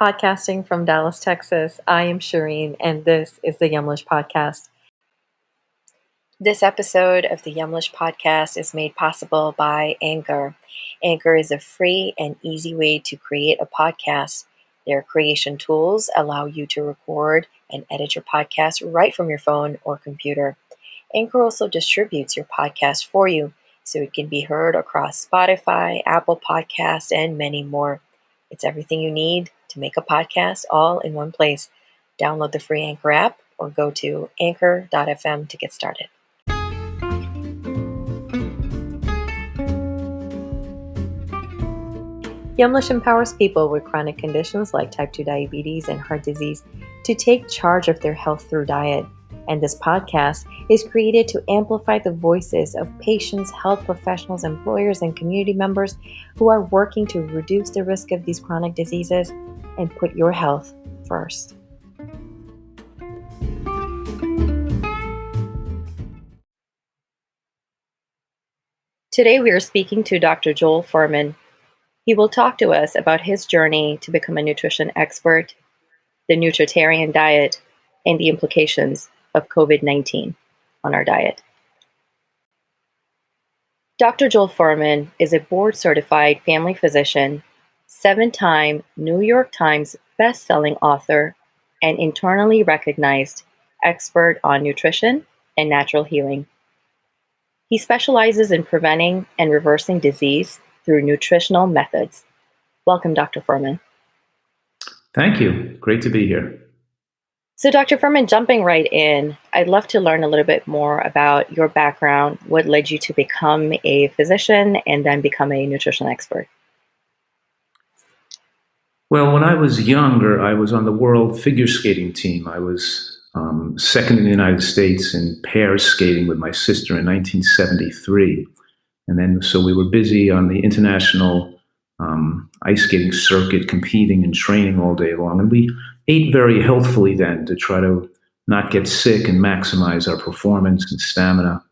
Podcasting from Dallas, Texas. I am Shireen, and this is the Yumlish Podcast. This episode of the Yumlish Podcast is made possible by Anchor. Anchor is a free and easy way to create a podcast. Their creation tools allow you to record and edit your podcast right from your phone or computer. Anchor also distributes your podcast for you, so it can be heard across Spotify, Apple Podcasts, and many more. It's everything you need to make a podcast all in one place. Download the free Anchor app or go to anchor.fm to get started. Yumlish empowers people with chronic conditions like type 2 diabetes and heart disease to take charge of their health through diet. And this podcast is created to amplify the voices of patients, health professionals, employers, and community members who are working to reduce the risk of these chronic diseases and put your health first. Today we are speaking to Dr. Joel Fuhrman. He will talk to us about his journey to become a nutrition expert, the Nutritarian diet, and the implications of COVID-19 on our diet. Dr. Joel Fuhrman is a board-certified family physician, 7-time New York Times best-selling author, and internally recognized expert on nutrition and natural healing. He specializes in preventing and reversing disease through nutritional methods. Welcome, Dr. Fuhrman. Thank you. Great to be here. So, Dr. Fuhrman, jumping right in, I'd love to learn a little bit more about your background, what led you to become a physician and then become a nutrition expert. Well, when I was younger, I was on the world figure skating team. I was second in the United States in pairs skating with my sister in 1973. And then, so we were busy on the international ice skating circuit, competing and training all day long. And we ate very healthfully then to try to not get sick and maximize our performance and stamina.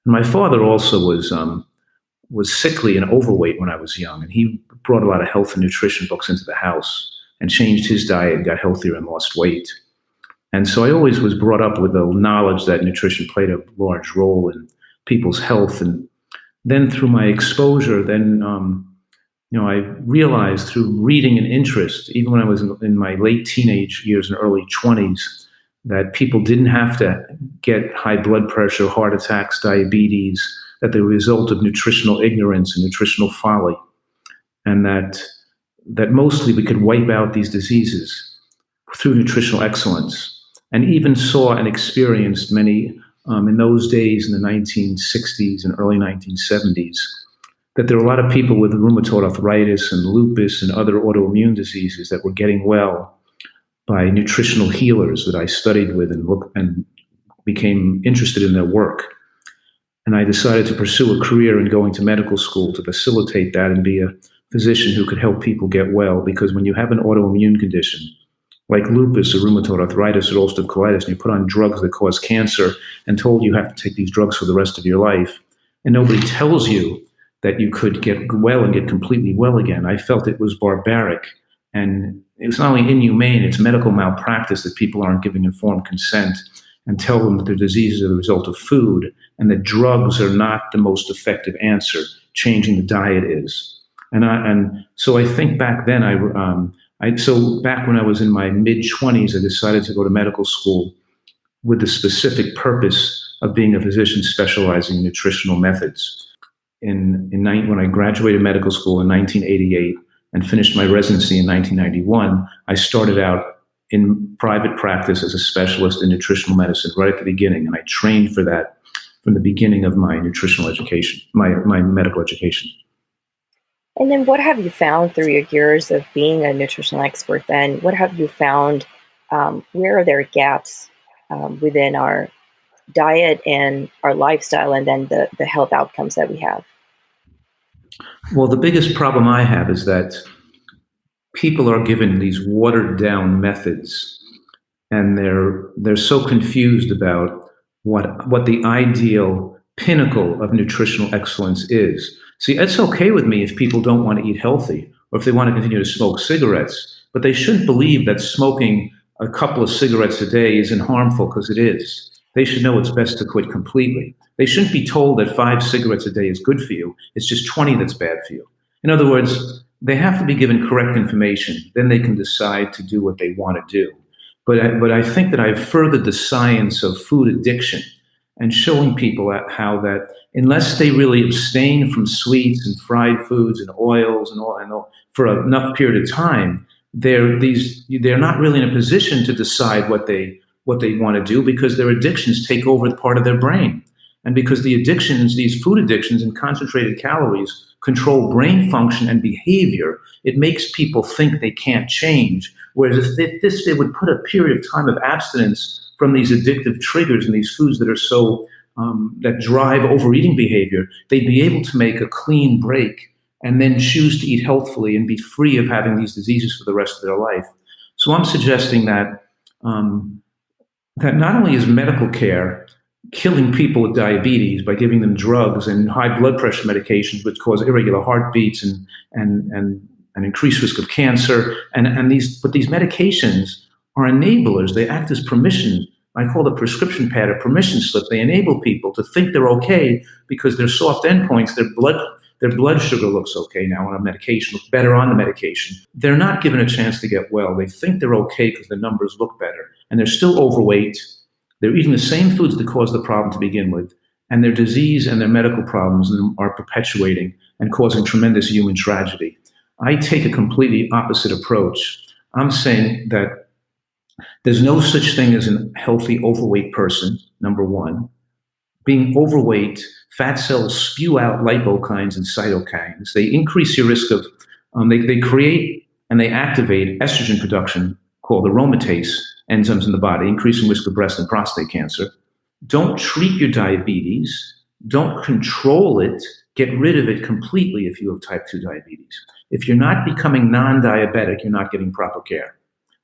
And my father also was sickly and overweight when I was young, and he brought a lot of health and nutrition books into the house and changed his diet and got healthier and lost weight. And so I always was brought up with the knowledge that nutrition played a large role in people's health. And then through my exposure, I realized through reading and interest, even when I was in my late teenage years and early 20s, that people didn't have to get high blood pressure, heart attacks, diabetes, that they're a result of nutritional ignorance and nutritional folly, and that mostly we could wipe out these diseases through nutritional excellence. And even saw and experienced many in those days in the 1960s and early 1970s, that there were a lot of people with rheumatoid arthritis and lupus and other autoimmune diseases that were getting well by nutritional healers that I studied with and became interested in their work. And I decided to pursue a career in going to medical school to facilitate that and be a physician who could help people get well. Because when you have an autoimmune condition like lupus or rheumatoid arthritis or ulcerative colitis, and you put on drugs that cause cancer and told you have to take these drugs for the rest of your life, and nobody tells you that you could get well and get completely well again, I felt it was barbaric. And it's not only inhumane, it's medical malpractice that people aren't giving informed consent and tell them that their diseases are the result of food and that drugs are not the most effective answer. Changing the diet is. And so I think back then, back when I was in my mid-20s, I decided to go to medical school with the specific purpose of being a physician specializing in nutritional methods. When I graduated medical school in 1988 and finished my residency in 1991, I started out in private practice as a specialist in nutritional medicine right at the beginning. And I trained for that from the beginning of my nutritional education, my medical education. And then what have you found through your years of being a nutritional expert then? What have you found? Where are there gaps within our diet and our lifestyle and then the health outcomes that we have? Well, the biggest problem I have is that people are given these watered down methods, and they're so confused about what the ideal pinnacle of nutritional excellence is. See, it's okay with me if people don't want to eat healthy or if they want to continue to smoke cigarettes but they shouldn't believe that smoking a couple of cigarettes a day isn't harmful, because it is. They should know it's best to quit completely. They shouldn't be told that 5 cigarettes a day is good for you. It's just 20 that's bad for you. In other words, they have to be given correct information. Then they can decide to do what they want to do. But I think that I've furthered the science of food addiction and showing people how that unless they really abstain from sweets and fried foods and oils and all for enough period of time, they're not really in a position to decide what they want to do, because their addictions take over the part of their brain. And because the addictions, these food addictions and concentrated calories, control brain function and behavior, it makes people think they can't change. Whereas if they would put a period of time of abstinence from these addictive triggers and these foods that are so that drive overeating behavior, they'd be able to make a clean break and then choose to eat healthfully and be free of having these diseases for the rest of their life. So I'm suggesting that that not only is medical care killing people with diabetes by giving them drugs and high blood pressure medications, which cause irregular heartbeats and increased risk of cancer, but these medications are enablers. They act as permission. I call the prescription pad a permission slip. They enable people to think they're okay because their soft endpoints, their blood sugar looks okay now on a medication, looks better on the medication. They're not given a chance to get well. They think they're okay because the numbers look better, and they're still overweight. They're eating the same foods that caused the problem to begin with, and their disease and their medical problems are perpetuating and causing tremendous human tragedy. I take a completely opposite approach. I'm saying that there's no such thing as a healthy overweight person, number one. Being overweight, fat cells spew out lipokines and cytokines. They increase your risk of, they create and they activate estrogen production called aromatase enzymes in the body, increasing risk of breast and prostate cancer. Don't treat your diabetes. Don't control it. Get rid of it completely if you have type 2 diabetes. If you're not becoming non-diabetic, you're not getting proper care.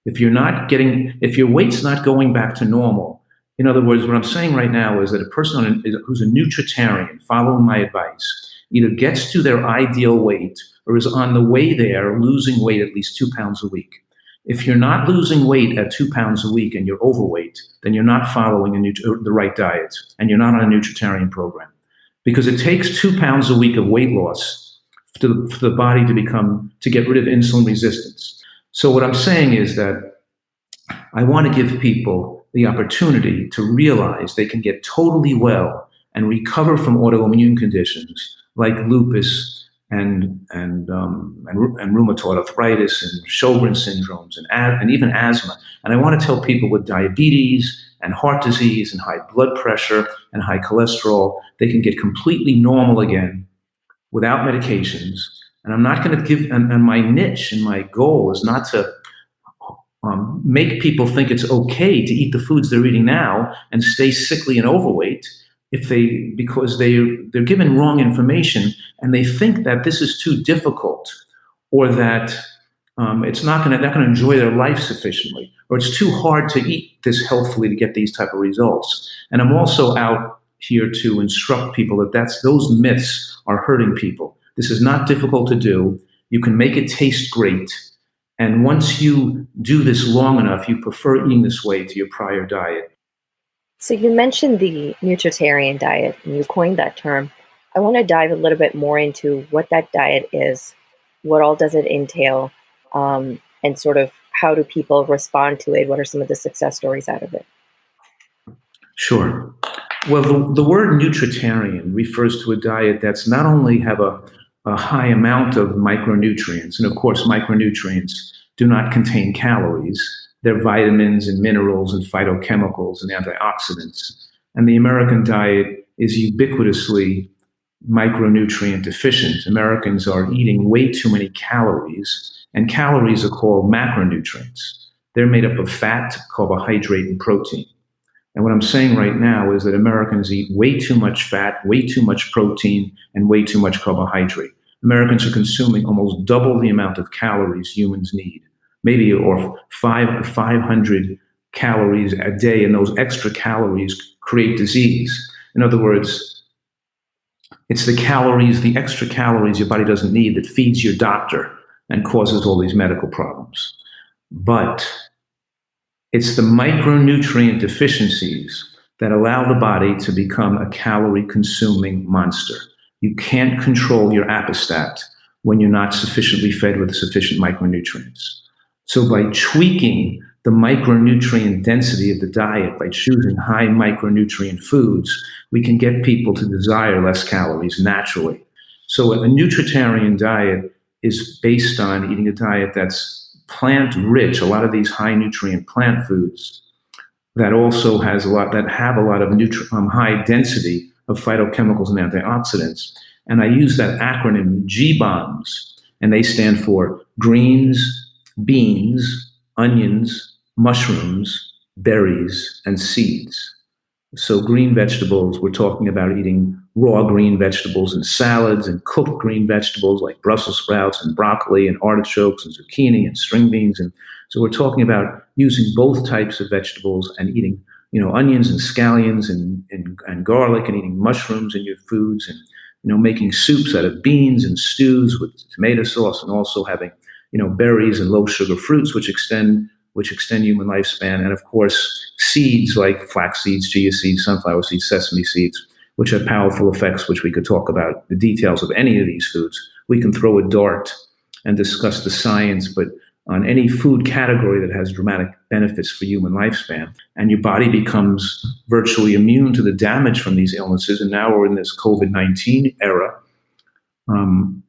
If your weight's not going back to normal, in other words, what I'm saying right now is that a person who's a Nutritarian, following my advice, either gets to their ideal weight or is on the way there, losing weight at least 2 pounds a week. If you're not losing weight at 2 pounds a week and you're overweight, then you're not following the right diet, and you're not on a Nutritarian program. Because it takes 2 pounds a week of weight loss for the body to get rid of insulin resistance. So what I'm saying is that I want to give people the opportunity to realize they can get totally well and recover from autoimmune conditions like lupus and rheumatoid arthritis and Sjogren's syndromes and even asthma. And I want to tell people with diabetes and heart disease and high blood pressure and high cholesterol, they can get completely normal again without medications. And I'm not going to give, and my niche and my goal is not to make people think it's okay to eat the foods they're eating now and stay sickly and overweight because they're given wrong information and they think that this is too difficult, or that they're not going to enjoy their life sufficiently, or it's too hard to eat this healthfully to get these type of results. And I'm also out here to instruct people that those myths are hurting people. This is not difficult to do. You can make it taste great. And once you do this long enough, you prefer eating this way to your prior diet. So you mentioned the Nutritarian diet, and you coined that term. I want to dive a little bit more into what that diet is, what all does it entail, and sort of how do people respond to it? What are some of the success stories out of it? Sure. Well, the word Nutritarian refers to a diet that's not only have a high amount of micronutrients, and of course micronutrients do not contain calories. They're vitamins and minerals and phytochemicals and antioxidants. And the American diet is ubiquitously micronutrient deficient. Americans are eating way too many calories, and calories are called macronutrients. They're made up of fat, carbohydrate, and protein. And what I'm saying right now is that Americans eat way too much fat, way too much protein, and way too much carbohydrate. Americans are consuming almost double the amount of calories humans need, maybe or 500 calories a day, and those extra calories create disease. In other words, it's the extra calories your body doesn't need that feeds your doctor and causes all these medical problems. But it's the micronutrient deficiencies that allow the body to become a calorie-consuming monster. You can't control your appestat when you're not sufficiently fed with sufficient micronutrients. So by tweaking the micronutrient density of the diet, by choosing high micronutrient foods, we can get people to desire less calories naturally. So a Nutritarian diet is based on eating a diet that's plant-rich, a lot of these high nutrient plant foods that also have a lot of high density of phytochemicals and antioxidants. And I use that acronym GBOMS, and they stand for greens, beans, onions, mushrooms, berries, and seeds. So green vegetables, we're talking about eating raw green vegetables and salads, and cooked green vegetables like Brussels sprouts and broccoli and artichokes and zucchini and string beans. And so we're talking about using both types of vegetables and eating, onions and scallions and garlic, and eating mushrooms in your foods, and, making soups out of beans and stews with tomato sauce, and also having, berries and low sugar fruits, which extend human lifespan. And of course, seeds like flax seeds, chia seeds, sunflower seeds, sesame seeds, which have powerful effects, which we could talk about the details of any of these foods. We can throw a dart and discuss the science, but on any food category that has dramatic benefits for human lifespan, and your body becomes virtually immune to the damage from these illnesses. And now we're in this COVID-19 era,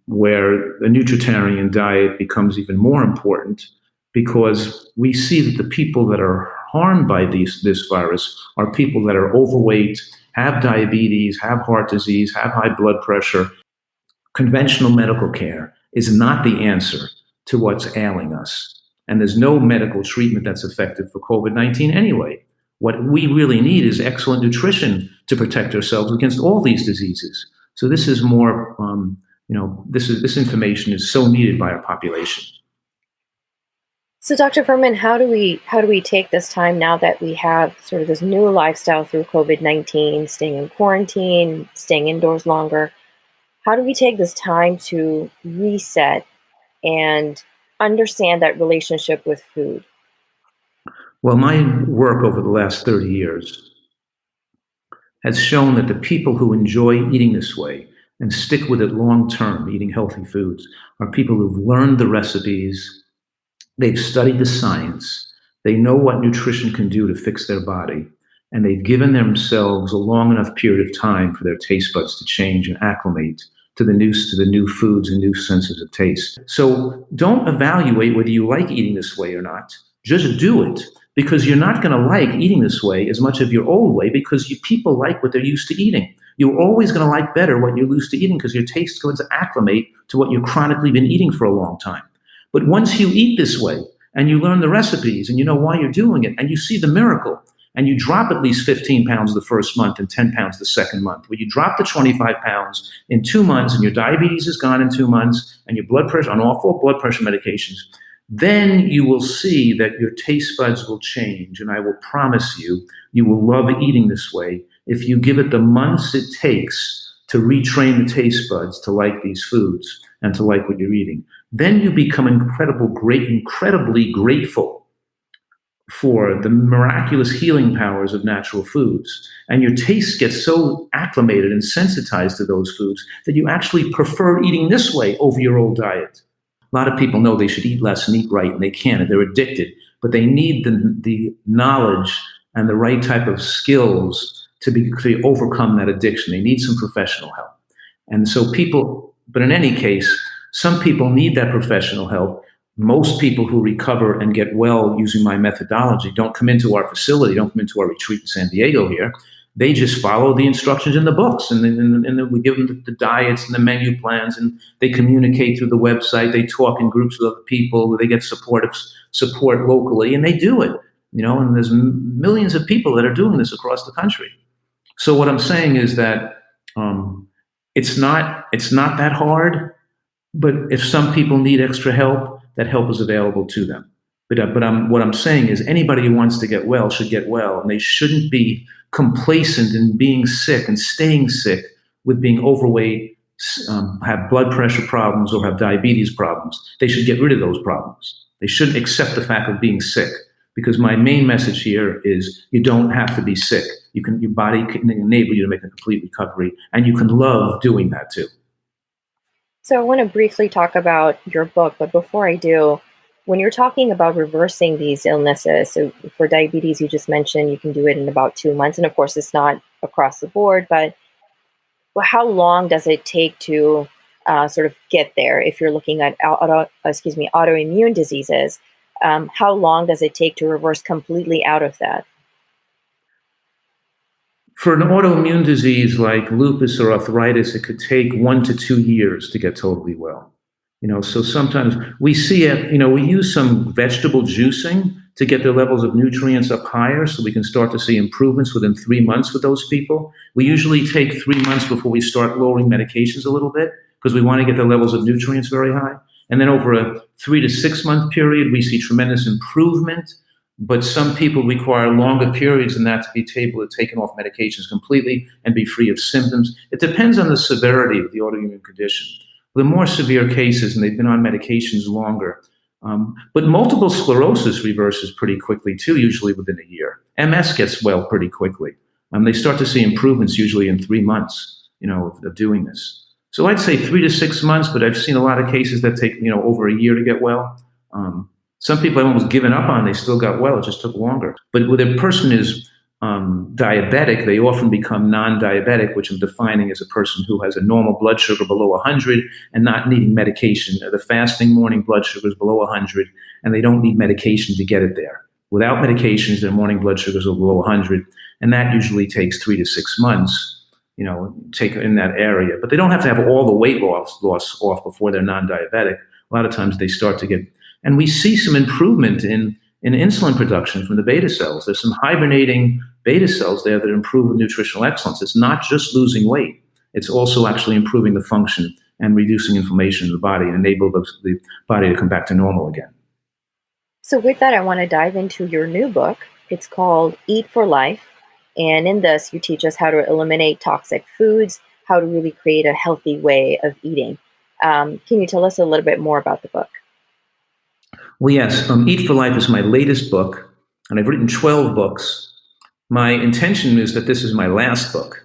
where the Nutritarian diet becomes even more important, because we see that the people that are harmed by this virus are people that are overweight, have diabetes, have heart disease, have high blood pressure. Conventional medical care is not the answer to what's ailing us. And there's no medical treatment that's effective for COVID-19 anyway. What we really need is excellent nutrition to protect ourselves against all these diseases. So this is more, this information is so needed by our population. So, Dr. Fuhrman, how do we take this time now that we have sort of this new lifestyle through COVID-19, staying in quarantine, staying indoors longer? How do we take this time to reset and understand that relationship with food? Well, my work over the last 30 years has shown that the people who enjoy eating this way and stick with it long term, eating healthy foods, are people who've learned the recipes, they've studied the science, they know what nutrition can do to fix their body, and they've given themselves a long enough period of time for their taste buds to change and acclimate to the new foods and new senses of taste. So don't evaluate whether you like eating this way or not. Just do it, because you're not going to like eating this way as much of your old way, because people like what they're used to eating. You're always going to like better what you're used to eating, because your taste buds acclimate to what you've chronically been eating for a long time. But once you eat this way and you learn the recipes and you know why you're doing it and you see the miracle, and you drop at least 15 pounds the first month and 10 pounds the second month, where you drop the 25 pounds in 2 months and your diabetes is gone in 2 months and your blood pressure on all 4 blood pressure medications, then you will see that your taste buds will change. And I will promise you, you will love eating this way if you give it the months it takes to retrain the taste buds to like these foods and to like what you're eating. Then you become incredibly grateful for the miraculous healing powers of natural foods. And your taste gets so acclimated and sensitized to those foods that you actually prefer eating this way over your old diet. A lot of people know they should eat less and eat right, and they can't, and they're addicted, but they need the knowledge and the right type of skills to overcome that addiction. They need some professional help. And so but in any case, some people need that professional help. Most people who recover and get well using my methodology don't come into our facility, don't come into our retreat in San Diego here. They just follow the instructions in the books, and then we give them the diets and the menu plans, and they communicate through the website. They talk in groups with other people. They get support locally, and they do it. And there's millions of people that are doing this across the country. So what I'm saying is that it's not that hard, but if some people need extra help, that help is available to them. But what I'm saying is anybody who wants to get well should get well, and they shouldn't be complacent in being sick and staying sick with being overweight, have blood pressure problems, or have diabetes problems. They should get rid of those problems. They shouldn't accept the fact of being sick, because my main message here is you don't have to be sick. Your body can enable you to make a complete recovery, and you can love doing that too. So I want to briefly talk about your book, but before I do, when you're talking about reversing these illnesses, so for diabetes, you just mentioned you can do it in about 2 months. And of course, it's not across the board, but how long does it take to sort of get there? If you're looking at autoimmune diseases, how long does it take to reverse completely out of that? For an autoimmune disease like lupus or arthritis, it could take 1 to 2 years to get totally well. So sometimes we see it, we use some vegetable juicing to get their levels of nutrients up higher so we can start to see improvements within 3 months with those people. We usually take 3 months before we start lowering medications a little bit because we want to get the levels of nutrients very high. And then over a 3 to 6 month period, we see tremendous improvement. But some people require longer periods than that to be able to take off medications completely and be free of symptoms. It depends on the severity of the autoimmune condition. The more severe cases, and they've been on medications longer. But multiple sclerosis reverses pretty quickly too, usually within a year. MS gets well pretty quickly. They start to see improvements usually in 3 months, of doing this. So I'd say 3 to 6 months, but I've seen a lot of cases that take, over a year to get well. Some people I've almost given up on, they still got well, it just took longer. But when a person is diabetic, they often become non-diabetic, which I'm defining as a person who has a normal blood sugar below 100 and not needing medication. The fasting morning blood sugar is below 100, and they don't need medication to get it there. Without medications, their morning blood sugars are below 100, and that usually takes 3 to 6 months, take in that area. But they don't have to have all the weight loss off before they're non-diabetic. A lot of times they start to get, and we see some improvement in insulin production from the beta cells. There's some hibernating beta cells there that improve with nutritional excellence. It's not just losing weight. It's also actually improving the function and reducing inflammation in the body and enable the body to come back to normal again. So with that, I want to dive into your new book. It's called Eat for Life. And in this, you teach us how to eliminate toxic foods, how to really create a healthy way of eating. Can you tell us a little bit more about the book? Well, yes. Eat for Life is my latest book, and I've written 12 books. My intention is that this is my last book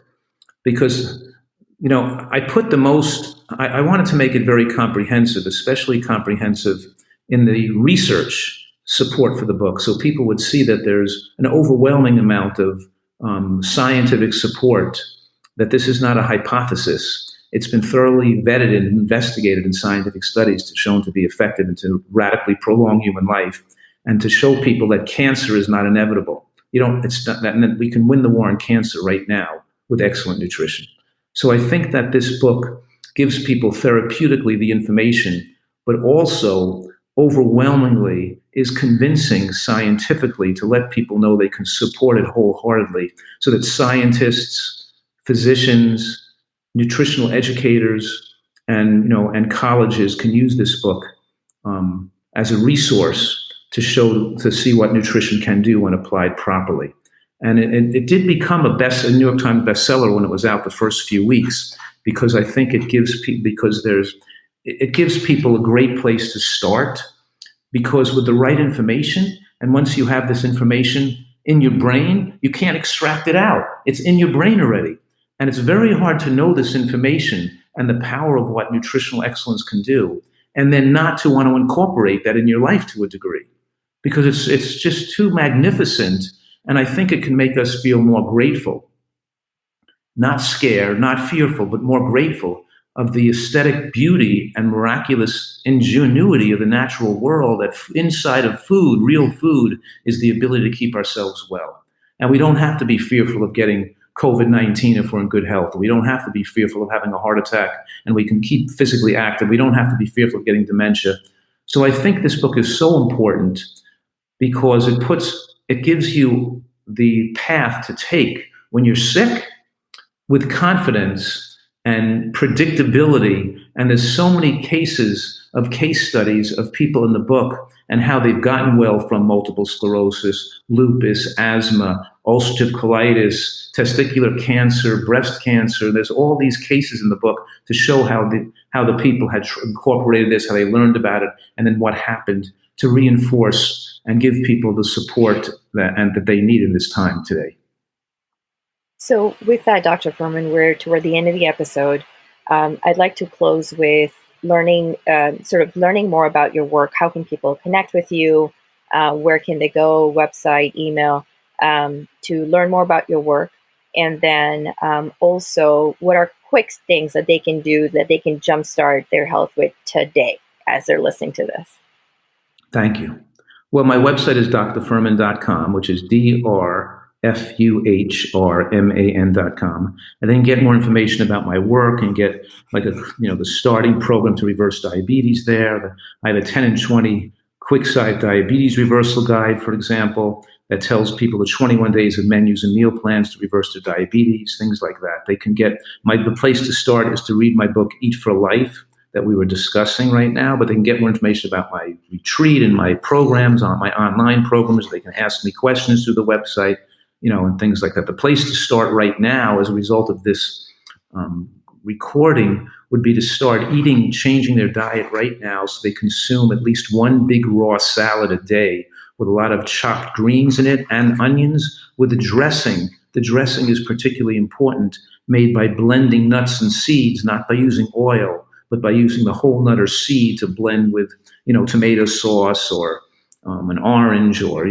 because, I put I wanted to make it very comprehensive, especially comprehensive in the research support for the book. So people would see that there's an overwhelming amount of scientific support, that this is not a hypothesis. It's been thoroughly vetted and investigated in scientific studies to shown to be effective and to radically prolong human life, and to show people that cancer is not inevitable. It's not that we can win the war on cancer right now with excellent nutrition. So I think that this book gives people therapeutically the information, but also overwhelmingly is convincing scientifically to let people know they can support it wholeheartedly, so that scientists, physicians, nutritional educators, and colleges can use this book as a resource to see what nutrition can do when applied properly. And it did become a New York Times bestseller when it was out the first few weeks, because I think it gives people a great place to start, because with the right information, and once you have this information in your brain, you can't extract it out. It's in your brain already. And it's very hard to know this information and the power of what nutritional excellence can do, and then not to want to incorporate that in your life to a degree, because it's just too magnificent. And I think it can make us feel more grateful, not scared, not fearful, but more grateful of the aesthetic beauty and miraculous ingenuity of the natural world, that inside of food, real food, is the ability to keep ourselves well. And we don't have to be fearful of getting COVID-19 if we're in good health. We don't have to be fearful of having a heart attack, and we can keep physically active. We don't have to be fearful of getting dementia. So I think this book is so important because it gives you the path to take when you're sick with confidence and predictability. And there's so many case studies of people in the book and how they've gotten well from multiple sclerosis, lupus, asthma, ulcerative colitis, testicular cancer, breast cancer. There's all these cases in the book to show how the people had incorporated this, how they learned about it, and then what happened to reinforce and give people the support that they need in this time today. So with that, Dr. Fuhrman, we're toward the end of the episode. I'd like to close with learning more about your work. How can people connect with you? Where can they go? Website, email, to learn more about your work? And then also, what are quick things that they can do that they can jumpstart their health with today as they're listening to this? Thank you. Well, my website is drfuhrman.com, which is DRFUHRMAN.com. And then get more information about my work and get the starting program to reverse diabetes there. I have a 10 and 20 quick site diabetes reversal guide, for example, that tells people the 21 days of menus and meal plans to reverse their diabetes, things like that. They can get the place to start is to read my book, Eat for Life, that we were discussing right now, but they can get more information about my retreat and my programs, on my online programs. They can ask me questions through the website, and things like that. The place to start right now as a result of this recording would be to start changing their diet right now so they consume at least one big raw salad a day with a lot of chopped greens in it and onions with the dressing. The dressing is particularly important, made by blending nuts and seeds, not by using oil, but by using the whole nut or seed to blend with, tomato sauce or an orange or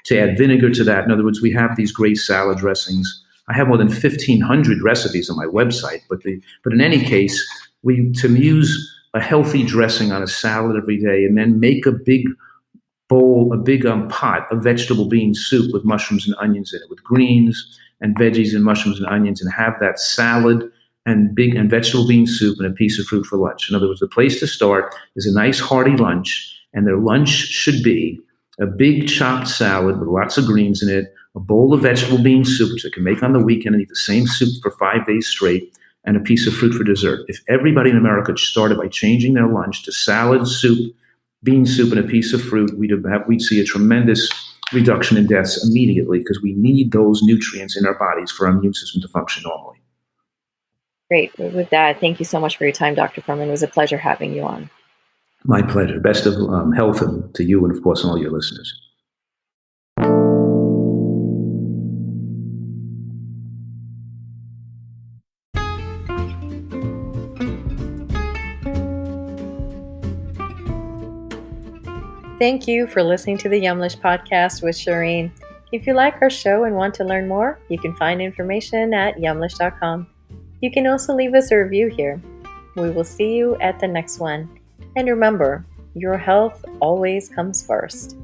to add vinegar to that. In other words, we have these great salad dressings. I have more than 1,500 recipes on my website, but in any case, to use a healthy dressing on a salad every day and then make a big bowl, a big pot of vegetable bean soup with mushrooms and onions in it, with greens and veggies and mushrooms and onions, and have that salad and vegetable bean soup and a piece of fruit for lunch. In other words, the place to start is a nice hearty lunch, and their lunch should be a big chopped salad with lots of greens in it, a bowl of vegetable bean soup, which they can make on the weekend and eat the same soup for 5 days straight, and a piece of fruit for dessert. If everybody in America started by changing their lunch to salad, soup, bean soup, and a piece of fruit, we'd see a tremendous reduction in deaths immediately, because we need those nutrients in our bodies for our immune system to function normally. Great. With that, thank you so much for your time, Dr. Fuhrman. It was a pleasure having you on. My pleasure. Best of health to you and, of course, all your listeners. Thank you for listening to the Yumlish podcast with Shireen. If you like our show and want to learn more, you can find information at yumlish.com. You can also leave us a review here. We will see you at the next one. And remember, your health always comes first.